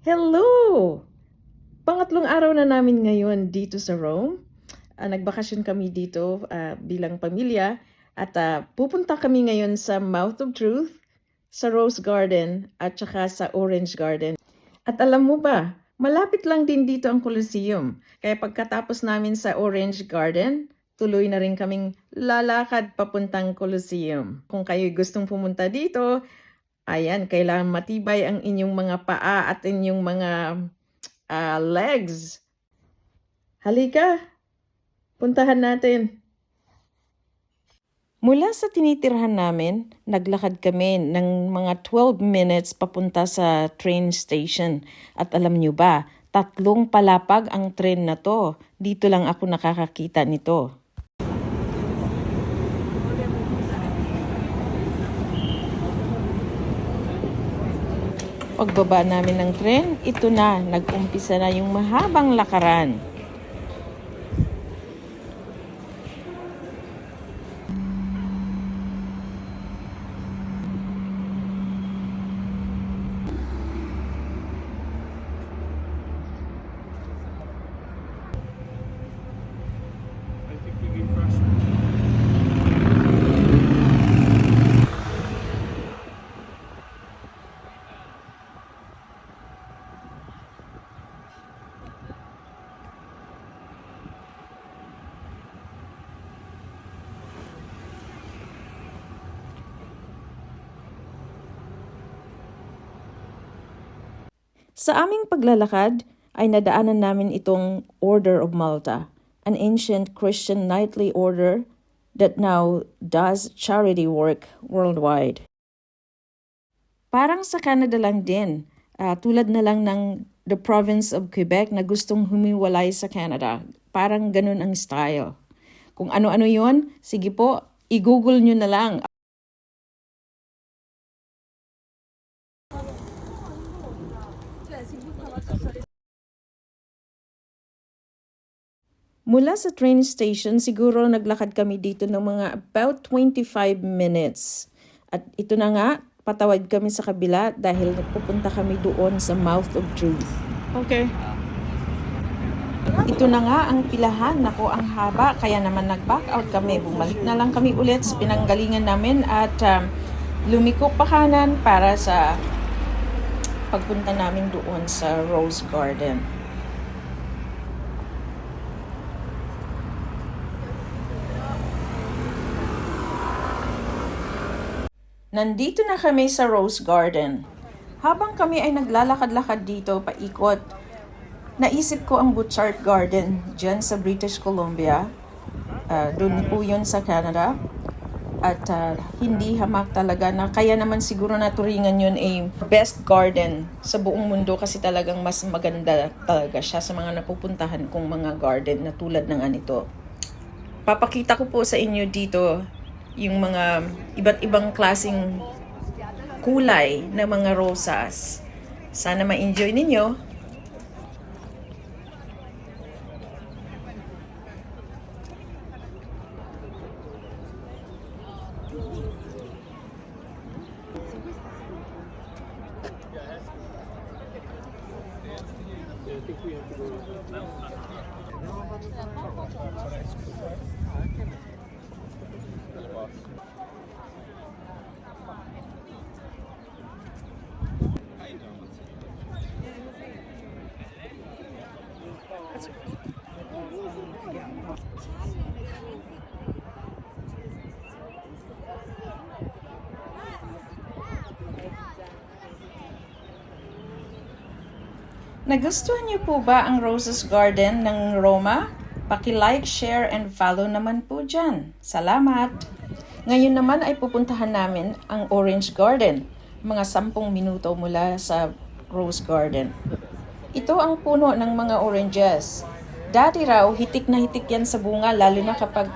Hello! Pangatlong araw na namin ngayon dito sa Rome. Nagbakasyon kami dito bilang pamilya at pupunta kami ngayon sa Mouth of Truth, sa Rose Garden at saka sa Orange Garden. At alam mo ba, malapit lang din dito ang Colosseum. Kaya pagkatapos namin sa Orange Garden, tuloy na rin kaming lalakad papuntang Colosseum. Kung kayo gustong pumunta dito, ayan, kailangan matibay ang inyong mga paa at inyong mga legs. Halika, puntahan natin. Mula sa tinitirhan namin, naglakad kami ng mga 12 minutes papunta sa train station. At alam nyo ba, 3 palapag ang train na to. Dito lang ako nakakakita nito. Pagbaba namin ng tren, ito na, nag-umpisa na yung mahabang lakaran. Sa aming paglalakad ay nadaanan namin itong Order of Malta, an ancient Christian knightly order that now does charity work worldwide. Parang sa Canada lang din, tulad na lang ng the province of Quebec na gustong humiwalay sa Canada. Parang ganun ang style. Kung ano-ano yon, sige po, i-google nyo na lang. Mula sa train station, siguro naglakad kami dito ng mga about 25 minutes. At ito na nga, patawid kami sa kabila dahil pupunta kami doon sa Mouth of Truth. Okay. Ito na nga ang pilahan. Nako, ang haba. Kaya naman nag-back out kami. Bumalik na lang kami ulit sa pinanggalingan namin at lumiko pa kanan para sa pagpunta namin doon sa Rose Garden. Nandito na kami sa Rose Garden. Habang kami ay naglalakad-lakad dito paikot, naisip ko ang Butchart Garden dyan sa British Columbia. Doon po yun sa Canada. At hindi hamak talaga na kaya naman siguro naturingan yun ay best garden sa buong mundo kasi talagang mas maganda talaga siya sa mga napupuntahan kong mga garden na tulad ng anito. Papakita ko po sa inyo dito yung mga iba't ibang klaseng kulay na mga rosas. Sana ma-enjoy ninyo. Nagustuhan niyo po ba ang Roses Garden ng Roma? Paki-like, share, and follow naman po dyan. Salamat! Ngayon naman ay pupuntahan namin ang Orange Garden, mga 10 minuto mula sa Rose Garden. Ito ang puno ng mga oranges. Dati raw, hitik na hitik yan sa bunga, lalo na kapag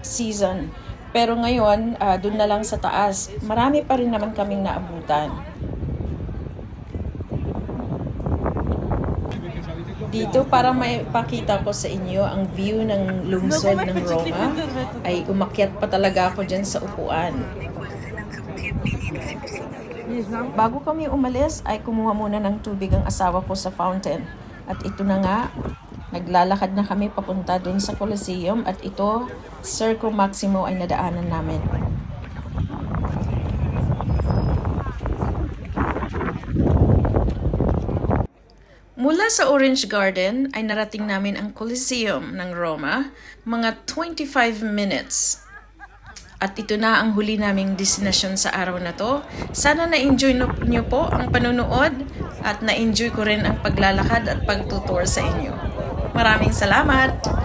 season. Pero ngayon, dun na lang sa taas. Marami pa rin naman kaming naabutan. Dito para maipakita ko sa inyo ang view ng lungsod ng Roma, ay umakyat pa talaga ako dyan sa upuan. Bago kami umalis ay kumuha muna ng tubig ang asawa ko sa fountain. At ito na nga, naglalakad na kami papunta dun sa Coliseum at ito, Circo Maximo ay nadaanan namin. Mula sa Orange Garden ay narating namin ang Coliseum ng Roma, mga 25 minutes. At ito na ang huli naming destinasyon sa araw na to. Sana na-enjoy nyo po ang panonood at na-enjoy ko rin ang paglalakad at pagtutour sa inyo. Maraming salamat!